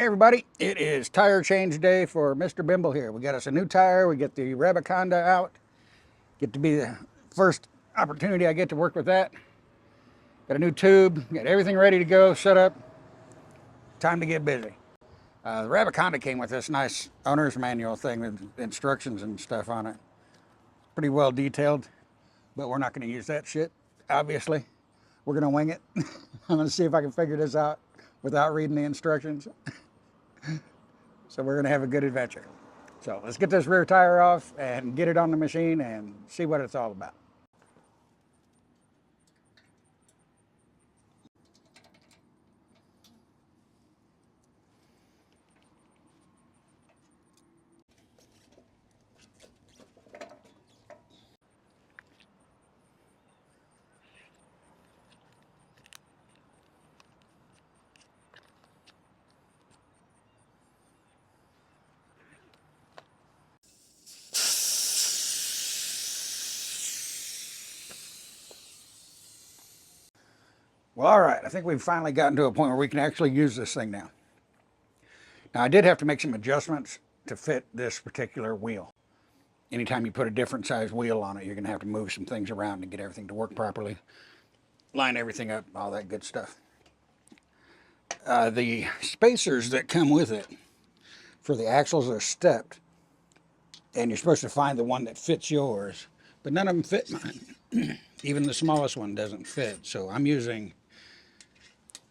Hey everybody, it is tire change day for Mr. Bimble here. We got us a new tire. We get the Rabaconda out. Get to be the first opportunity I get to work with that. Got a new tube, got everything ready to go, set up. Time to get busy. The Rabaconda came with this nice owner's manual thing with instructions and stuff on it. Pretty well detailed, but we're not going to use that shit, obviously. We're going to wing it. I'm going to see if I can figure this out without reading the instructions. So we're going to have a good adventure. So let's get this rear tire off and get it on the machine and see what it's all about. Well, all right, I think we've finally gotten to a point where we can actually use this thing now. Now, I did have to make some adjustments to fit this particular wheel. Anytime you put a different size wheel on it, you're going to have to move some things around to get everything to work properly, line everything up, all that good stuff. The spacers that come with it for the axles are stepped, and you're supposed to find the one that fits yours, but none of them fit mine. Even the smallest one doesn't fit, so I'm using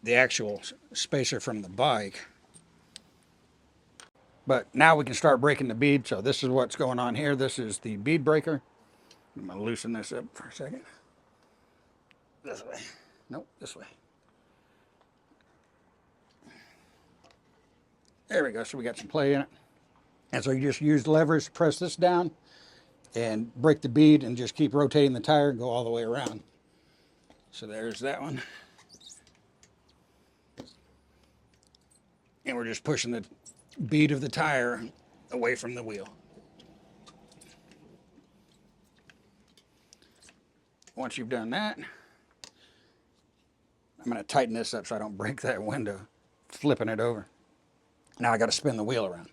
the actual spacer from the bike. But now we can start breaking the bead. So this is what's going on here. This is the bead breaker. I'm going to loosen this up for a second. This way. Nope, this way. There we go. So we got some play in it. And so you just use levers to press this down and break the bead and just keep rotating the tire and go all the way around. So there's that one. And we're just pushing the bead of the tire away from the wheel. Once you've done that, I'm going to tighten this up so I don't break that window, flipping it over. Now I got to spin the wheel around.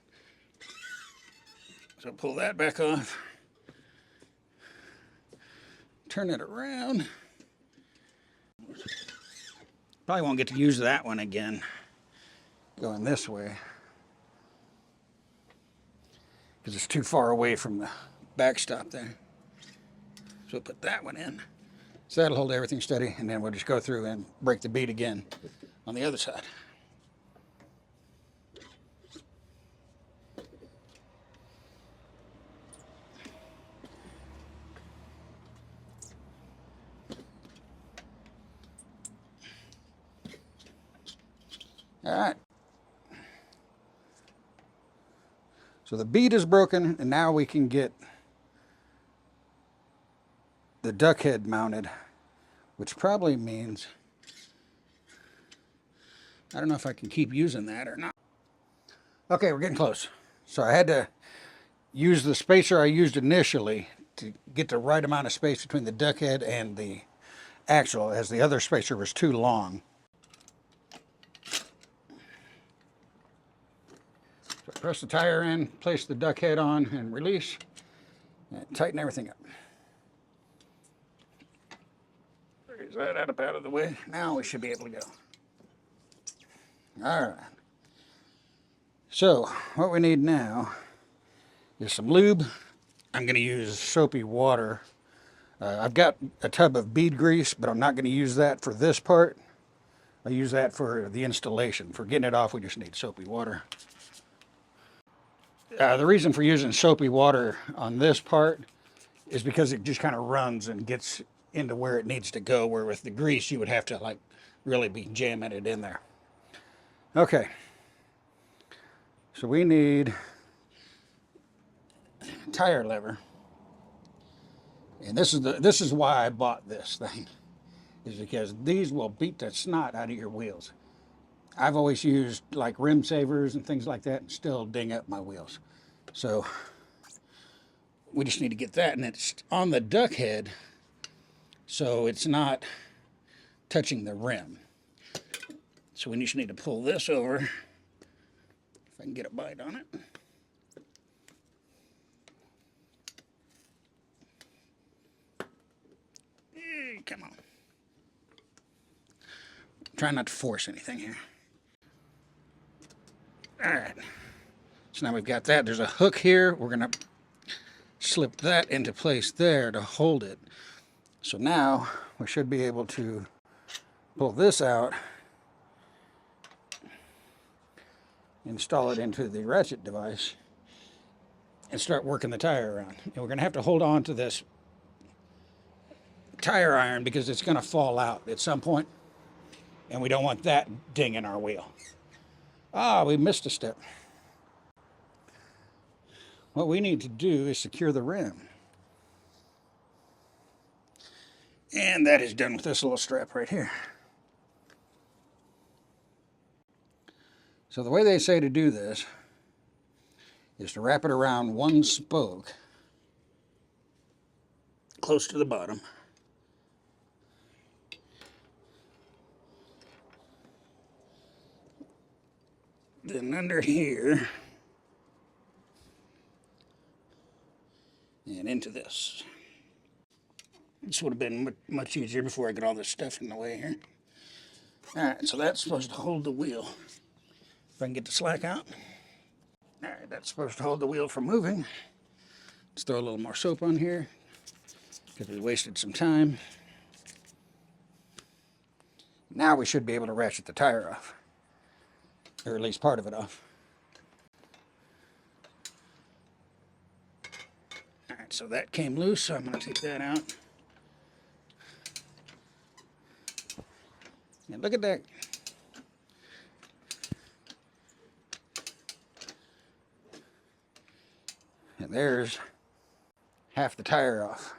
So pull that back off. Turn it around. Probably won't get to use that one again going this way because it's too far away from the backstop there. So we'll put that one in. So that'll hold everything steady, and then we'll just go through and break the bead again on the other side. All right. So the bead is broken, and now we can get the duck head mounted, which probably means, I don't know if I can keep using that or not. Okay, we're getting close. So I had to use the spacer I used initially to get the right amount of space between the duck head and the axle, as the other spacer was too long. So press the tire in, place the duck head on, and release, and tighten everything up. Raise that out of the way. Now we should be able to go. All right. So what we need now is some lube. I'm going to use soapy water. I've got a tub of bead grease, but I'm not going to use that for this part. I'll use that for the installation. For getting it off, we just need soapy water. The reason for using soapy water on this part is because it just kind of runs and gets into where it needs to go, where with the grease you would have to like really be jamming it in there. Okay. So we need a tire lever. And this is why I bought this thing, is because these will beat the snot out of your wheels. I've always used like rim savers and things like that and still ding up my wheels. So we just need to get that, and it's on the duck head so it's not touching the rim. So we just need to pull this over If I can get a bite on it. Hey, come on. Try not to force anything here. All right. So now we've got that. There's a hook here. We're going to slip that into place there to hold it. So now we should be able to pull this out, install it into the ratchet device, and start working the tire around. And we're going to have to hold on to this tire iron because it's going to fall out at some point, and we don't want that dinging our wheel. Ah, we missed a step. What we need to do is secure the rim. And that is done with this little strap right here. So the way they say to do this is to wrap it around one spoke close to the bottom. Then under here and into this. This would have been much easier before I got all this stuff in the way here. Alright, so that's supposed to hold the wheel. If I can get the slack out. Alright, that's supposed to hold the wheel from moving. Let's throw a little more soap on here because we wasted some time. Now we should be able to ratchet the tire off, or at least part of it off. Alright, so that came loose, so I'm going to take that out. And look at that. And there's half the tire off.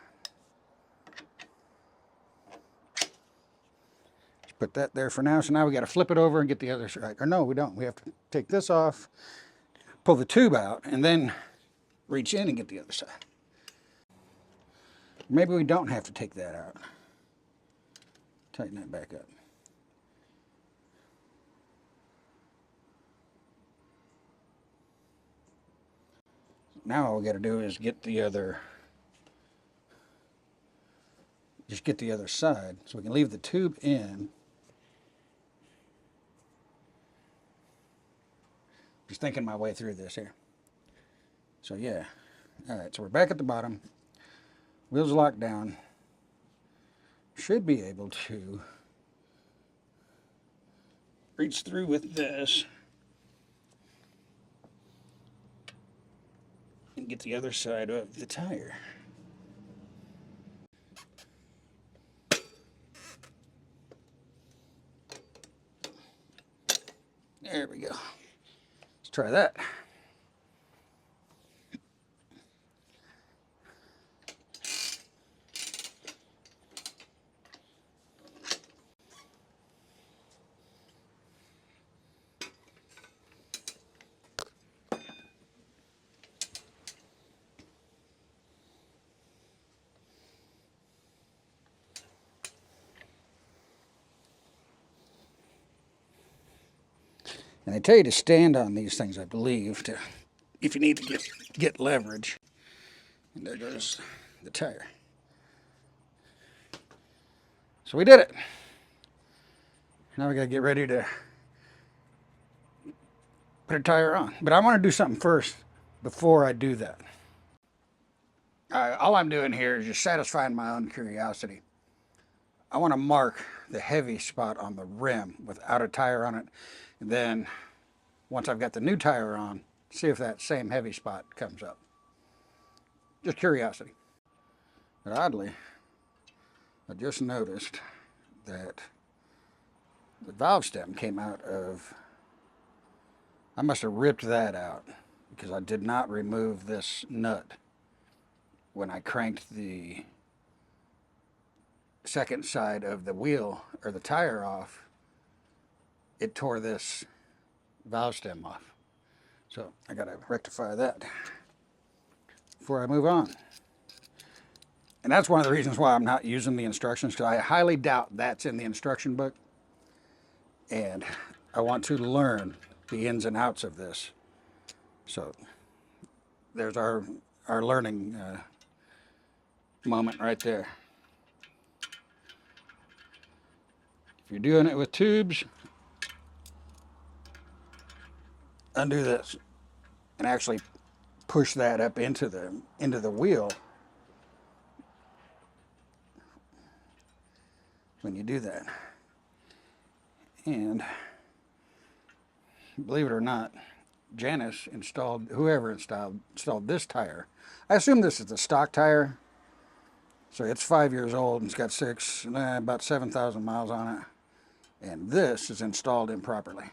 Just put that there for now. So now we got to flip it over and get the other side. Or no, we don't. We have to take this off, pull the tube out, and then reach in and get the other side. Maybe we don't have to take that out. Tighten that back up. Now all we got to do is get the other, just get the other side. So we can leave the tube in. Just thinking my way through this here. So yeah. Alright, so we're back at the bottom. Wheels locked down. Should be able to reach through with this and get the other side of the tire. There we go. Let's try that. And they tell you to stand on these things, I believe, to, if you need to get leverage. And there goes the tire. So we did it. Now we got to get ready to put a tire on. But I want to do something first before I do that. All I'm doing here is just satisfying my own curiosity. I want to mark the heavy spot on the rim without a tire on it. And then once I've got the new tire on, see if that same heavy spot comes up. Just curiosity. But oddly, I just noticed that the valve stem came out of, I must have ripped that out because I did not remove this nut when I cranked the second side of the wheel or the tire off. It tore this valve stem off. So I got to rectify that before I move on. And that's one of the reasons why I'm not using the instructions, because I highly doubt that's in the instruction book. And I want to learn the ins and outs of this So there's our learning moment right there. If you're doing it with tubes, undo this and actually push that up into the wheel when you do that. And believe it or not, whoever installed this tire. I assume this is the stock tire. So it's 5 years old and it's got about 7,000 miles on it. And this is installed improperly.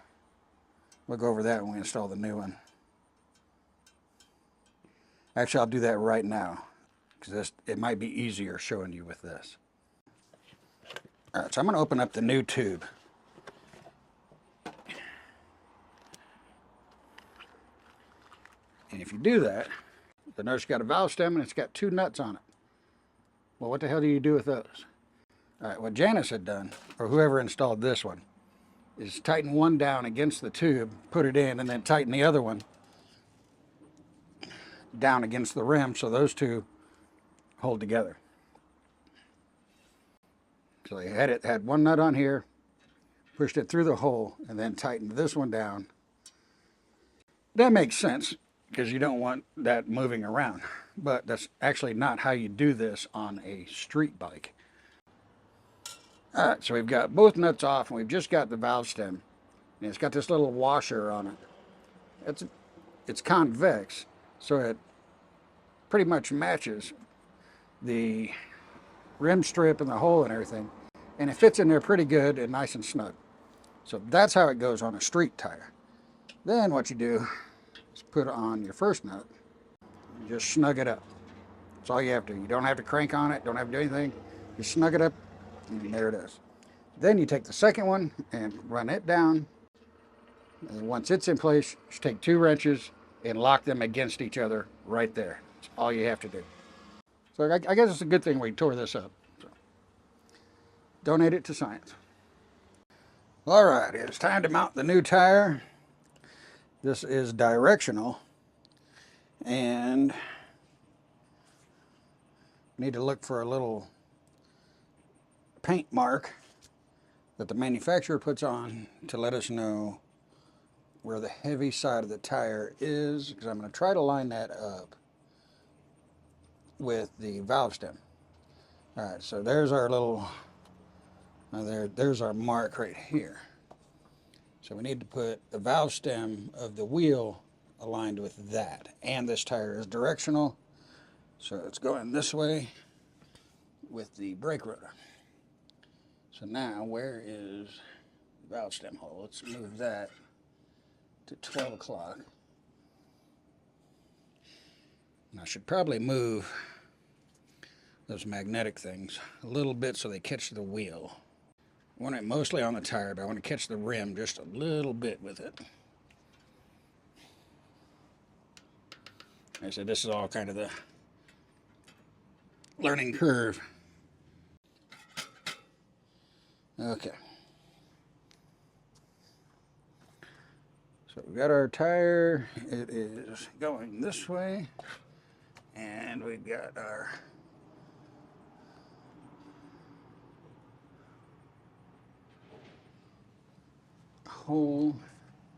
We'll go over that when we install the new one. Actually, I'll do that right now because it might be easier showing you with this. All right, so I'm going to open up the new tube. And if you do that, you'll notice you got a valve stem and it's got 2 nuts on it. Well, what the hell do you do with those? All right, what Janice had done, or whoever installed this one, is tighten one down against the tube, put it in, and then tighten the other one down against the rim so those two hold together. So they had one nut on here, pushed it through the hole, and then tightened this one down. That makes sense because you don't want that moving around, but that's actually not how you do this on a street bike. All right, so we've got both nuts off and we've just got the valve stem, and it's got this little washer on it. It's convex, so it pretty much matches the rim strip and the hole and everything, and it fits in there pretty good and nice and snug. So that's how it goes on a street tire. Then what you do is put on your first nut and just snug it up. That's all you have to do. You don't have to crank on it, don't have to do anything. Just snug it up, and there it is. Then you take the second one and run it down, and once it's in place, just take 2 wrenches and lock them against each other right there. That's all you have to do. So I guess it's a good thing we tore this up. So, donate it to science. All right, it's time to mount the new tire. This is directional, and need to look for a little paint mark that the manufacturer puts on to let us know where the heavy side of the tire is, because I'm going to try to line that up with the valve stem. All right, so there's our little, there's our mark right here. So we need to put the valve stem of the wheel aligned with that. And this tire is directional, so it's going this way with the brake rotor. So now, where is the valve stem hole? Let's move that to 12 o'clock. And I should probably move those magnetic things a little bit so they catch the wheel. I want it mostly on the tire, but I want to catch the rim just a little bit with it. Like I said, this is all kind of the learning curve. Okay. So we've got our tire. It is going this way. And we've got our hole,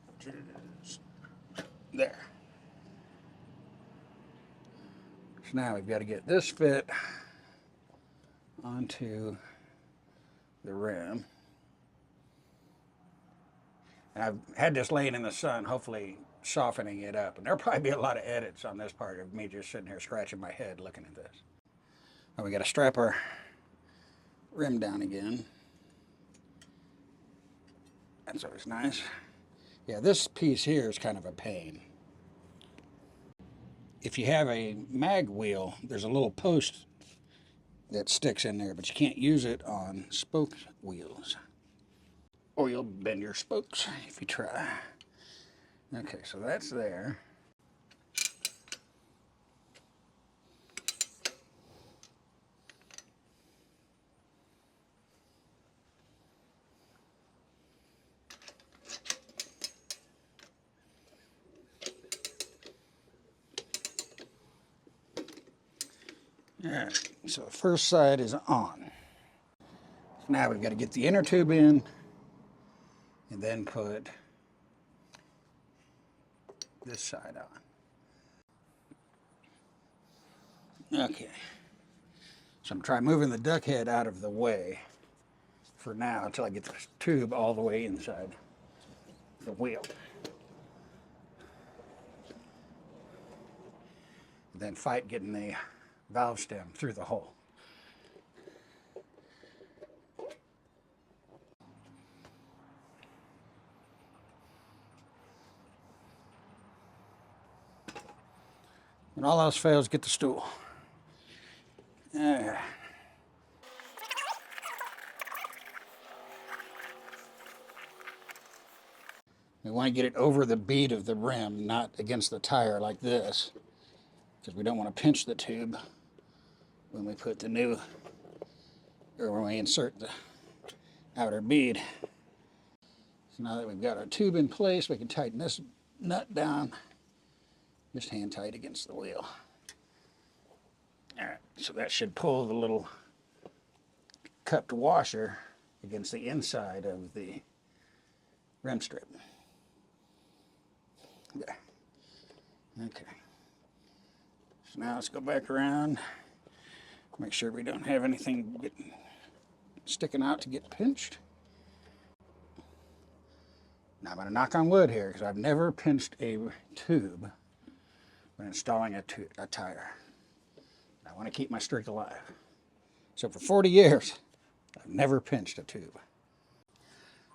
which is there. So now we've got to get this fit onto the rim. And I've had this laying in the sun, hopefully softening it up. And there'll probably be a lot of edits on this part of me just sitting here scratching my head looking at this. Now we got to strap our rim down again. That's always nice. Yeah, this piece here is kind of a pain. If you have a mag wheel, there's a little post that sticks in there, but you can't use it on spoke wheels, or you'll bend your spokes if you try. Okay, so that's there. Alright, so the first side is on. So now we've got to get the inner tube in and then put this side on. Okay. So I'm trying moving the duck head out of the way for now until I get the tube all the way inside the wheel. Then fight getting the valve stem through the hole. When all else fails, get the stool. There. We want to get it over the bead of the rim, not against the tire like this, because we don't want to pinch the tube when we put the new, or when we insert the outer bead. So now that we've got our tube in place, we can tighten this nut down, just hand tight against the wheel. All right, so that should pull the little cupped washer against the inside of the rim strip. There. Okay. So now let's go back around, make sure we don't have anything sticking out to get pinched. Now I'm going to knock on wood here because I've never pinched a tube when installing a tire. I want to keep my streak alive. So for 40 years, I've never pinched a tube.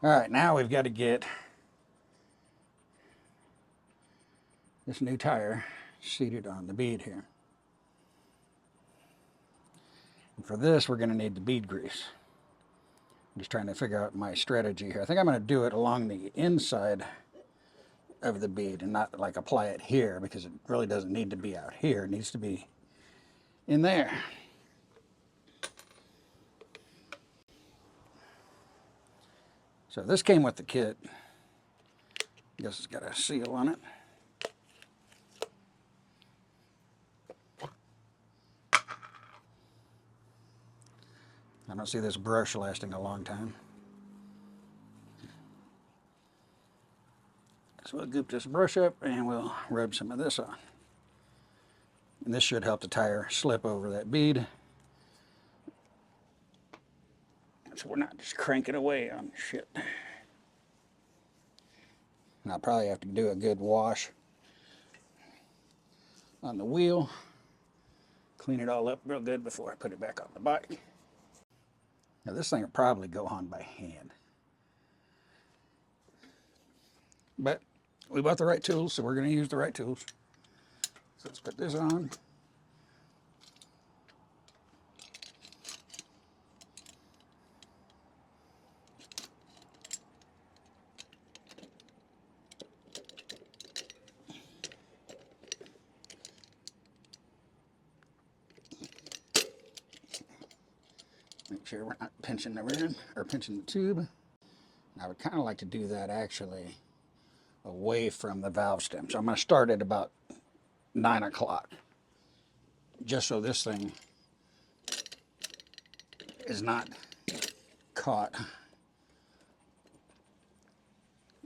All right, now we've got to get this new tire seated on the bead here. And for this, we're going to need the bead grease. I'm just trying to figure out my strategy here. I think I'm going to do it along the inside of the bead and not like apply it here, because it really doesn't need to be out here. It needs to be in there. So this came with the kit. I guess it's got a seal on it. I don't see this brush lasting a long time. So we'll goop this brush up and we'll rub some of this on. And this should help the tire slip over that bead, so we're not just cranking away on shit. And I'll probably have to do a good wash on the wheel, clean it all up real good before I put it back on the bike. Now this thing will probably go on by hand, but we bought the right tools, so we're going to use the right tools. So let's put this on. Make sure we're not pinching the rim or pinching the tube. I would kind of like to do that actually away from the valve stem. So I'm going to start at about 9 o'clock, just so this thing is not caught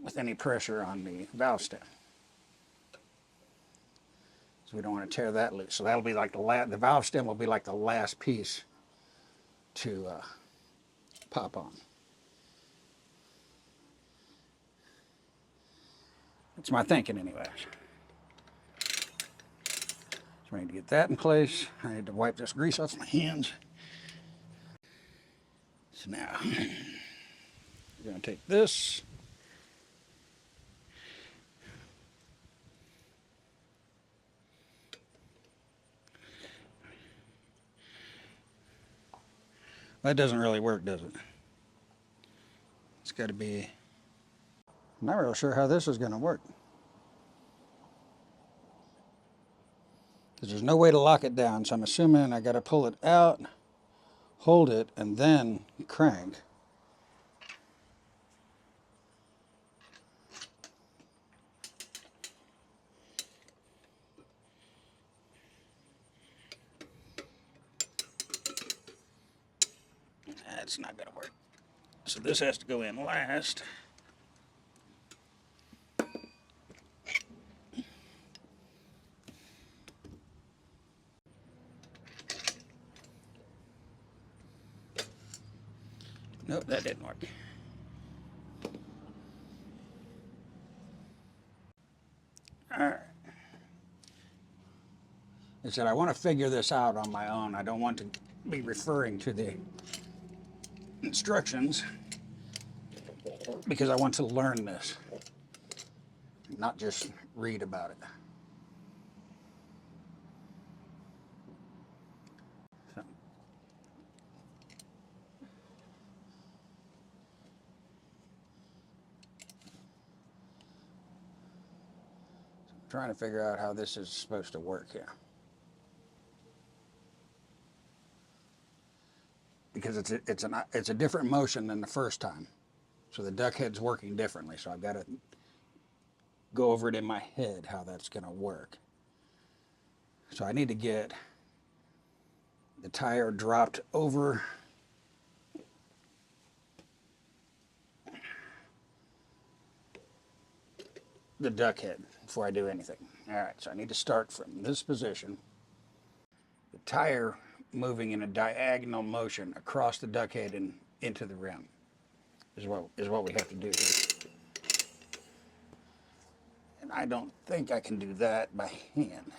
with any pressure on the valve stem. So we don't want to tear that loose. So that'll be like the valve stem will be like the last piece to pop on. That's my thinking anyways. So I need to get that in place. I need to wipe this grease off my hands. So now, we're going to take this. That doesn't really work, does it? It's got to be... I'm not real sure how this is going to work, because there's no way to lock it down, so I'm assuming I got to pull it out, hold it, and then crank. that's not gonna work. So this has to go in last. Nope, that didn't work. All right. I said I want to figure this out on my own. I don't want to be referring to the instructions because I want to learn this, not just read about it. So, I'm trying to figure out how this is supposed to work here. Because it's a different motion than the first time. So the duck head's working differently. So I've got to go over it in my head how that's going to work. So I need to get the tire dropped over the duck head before I do anything. All right, so I need to start from this position. The tire moving in a diagonal motion across the duck head and into the rim is what we have to do here. And I don't think I can do that by hand.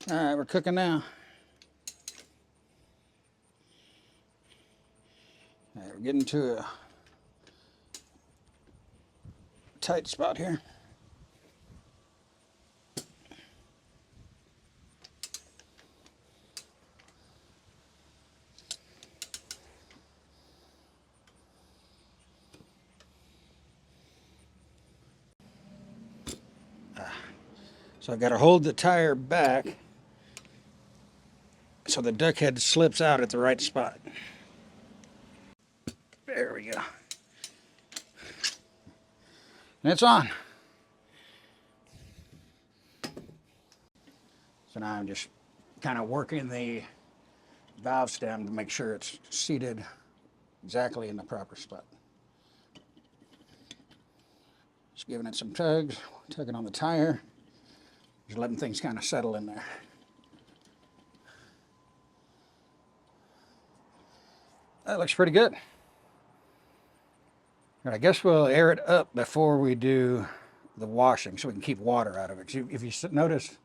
All right, we're cooking now. All right, we're getting to a tight spot here. So I've got to hold the tire back so the duck head slips out at the right spot. There we go. And it's on. So now I'm just kind of working the valve stem to make sure it's seated exactly in the proper spot. Just giving it some tugs, tugging on the tire, just letting things kind of settle in there. That looks pretty good. And I guess we'll air it up before we do the washing so we can keep water out of it. If you notice,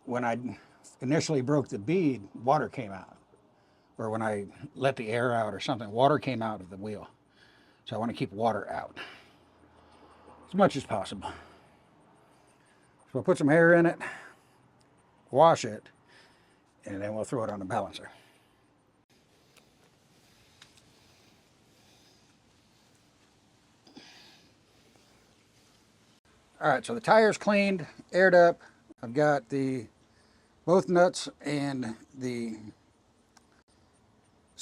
when I initially broke the bead, water came out. Or when I let the air out or something, water came out of the wheel. So I want to keep water out as much as possible. So we'll put some air in it, wash it, and then we'll throw it on the balancer. All right, so the tire's cleaned, aired up. I've got both nuts and the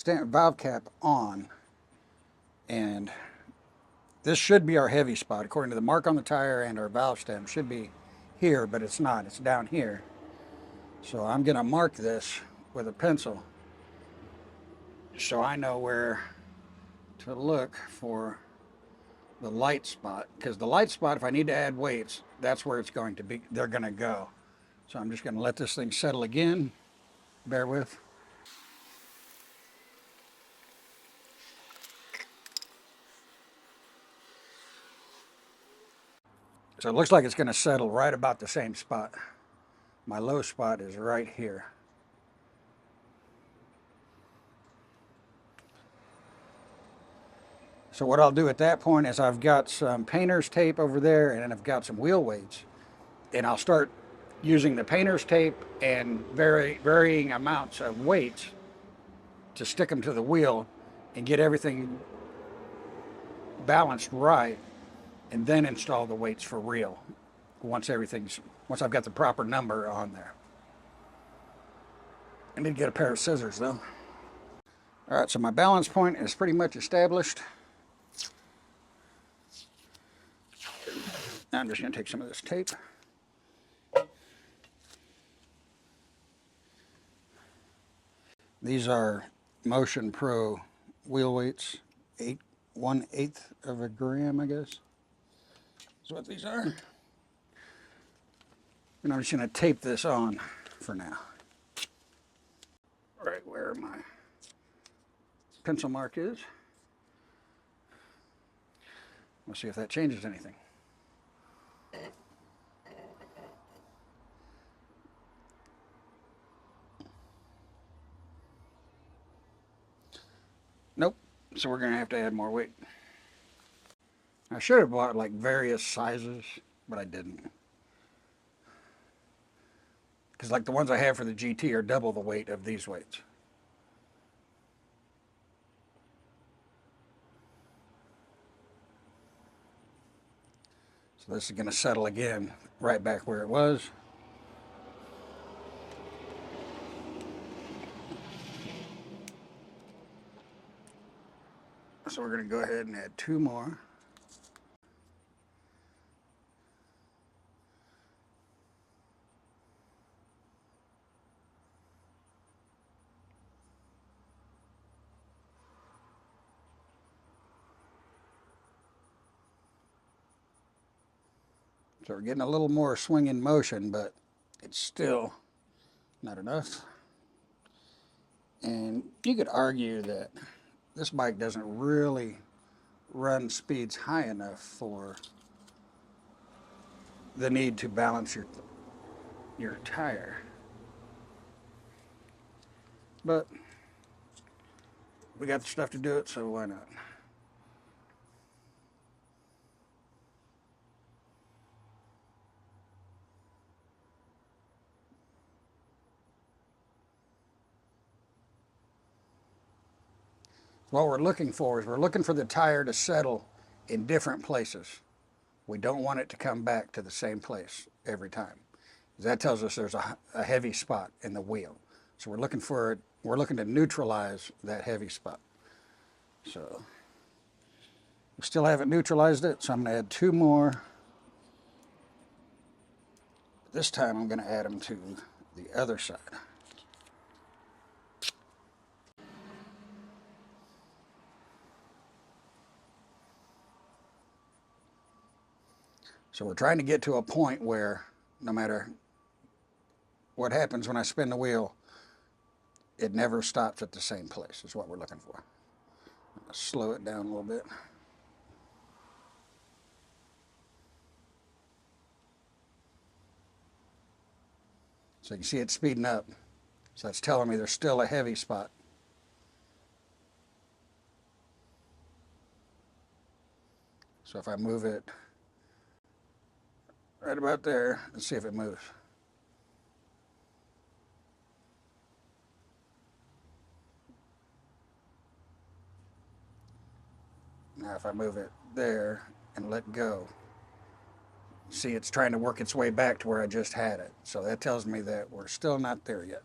valve cap on. And this should be our heavy spot. According to the mark on the tire and our valve stem, should be here, but it's not. It's down here. So I'm gonna mark this with a pencil so I know where to look for the light spot, because the light spot, if I need to add weights, that's where it's going to be, they're going to go. So I'm just going to let this thing settle again. Bear with. So it looks like it's going to settle right about the same spot. My low spot is right here. So what I'll do at that point is I've got some painter's tape over there and I've got some wheel weights. And I'll start using the painter's tape and varying amounts of weights to stick them to the wheel and get everything balanced right. and then install the weights for real once I've got the proper number on there. I need to get a pair of scissors though. All right, so my balance point is pretty much established. Now I'm just going to take some of this tape. These are Motion Pro wheel weights, 1/8 of a gram, I guess. That's what these are. And I'm just going to tape this on for now. Right where my pencil mark is. We'll see if that changes anything. Nope. So we're going to have to add more weight. I should have bought like various sizes, but I didn't. Because like the ones I have for the GT are double the weight of these weights. So this is going to settle again right back where it was. So we're going to go ahead and add 2 more. So we're getting a little more swing in motion, but it's still not enough. And you could argue that this bike doesn't really run speeds high enough for the need to balance your tire. But we got the stuff to do it, so why not? What we're looking for is we're looking for the tire to settle in different places. We don't want it to come back to the same place every time. That tells us there's a heavy spot in the wheel. So we're looking to neutralize that heavy spot. So we still haven't neutralized it, so I'm going to add 2 more. This time I'm going to add them to the other side. So we're trying to get to a point where no matter what happens when I spin the wheel, it never stops at the same place is what we're looking for. I'm going to slow it down a little bit. So you can see it speeding up. So that's telling me there's still a heavy spot. So if I move it right about there, let's see if it moves. Now if I move it there and let go, see it's trying to work its way back to where I just had it. So that tells me that we're still not there yet.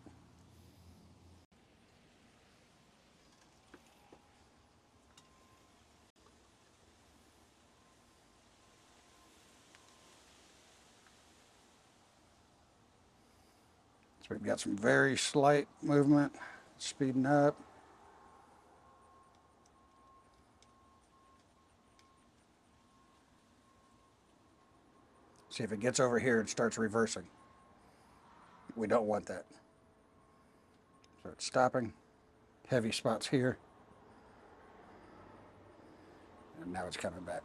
So we've got some very slight movement, speeding up. See if it gets over here and starts reversing. We don't want that. So it's stopping. Heavy spots here. And now it's coming back.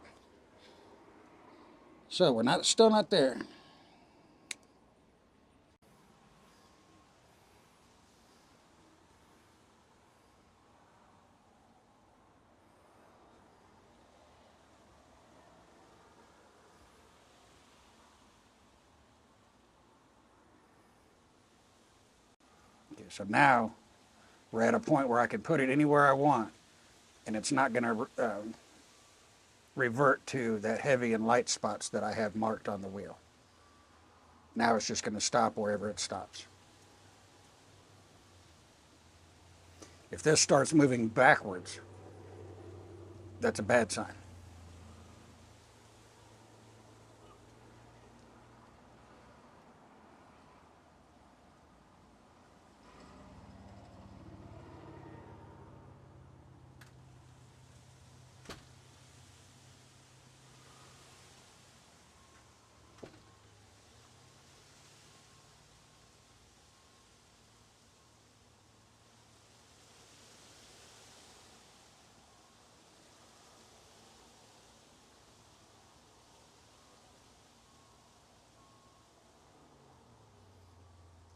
So we're still not there. Okay, so now we're at a point where I can put it anywhere I want, and it's not going to revert to that heavy and light spots that I have marked on the wheel. Now it's just going to stop wherever it stops. If this starts moving backwards, that's a bad sign.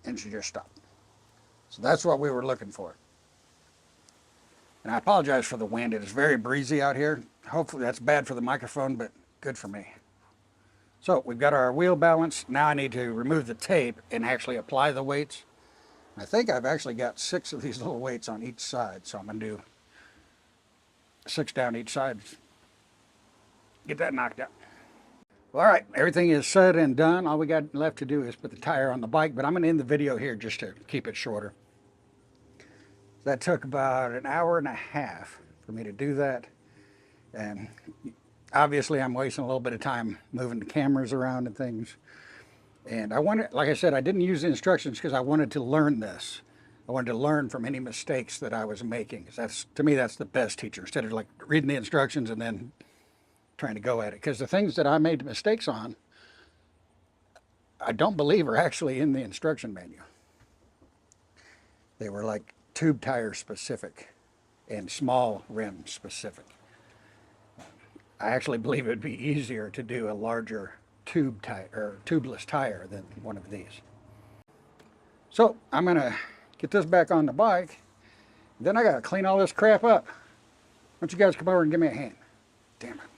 And she just stopped. So that's what we were looking for. And I apologize for the wind. It is very breezy out here. Hopefully that's bad for the microphone, but good for me. So we've got our wheel balance. Now I need to remove the tape and actually apply the weights. I think I've actually got 6 of these little weights on each side. So I'm going to do 6 down each side. Get that knocked out. Well, all right, everything is said and done. All we got left to do is put the tire on the bike, but I'm going to end the video here just to keep it shorter. That took about an hour and a half for me to do that. And obviously I'm wasting a little bit of time moving the cameras around and things. And I wanted, like I said, I didn't use the instructions because I wanted to learn this. I wanted to learn from any mistakes that I was making. That's, to me, that's the best teacher, instead of like reading the instructions and then trying to go at it. Because the things that I made mistakes on, I don't believe are actually in the instruction manual. They were like tube tire specific and small rim specific. I actually believe it would be easier to do a larger tube tire or tubeless tire than one of these. So I'm gonna get this back on the bike. Then I gotta clean all this crap up. Why don't you guys come over and give me a hand? Damn it.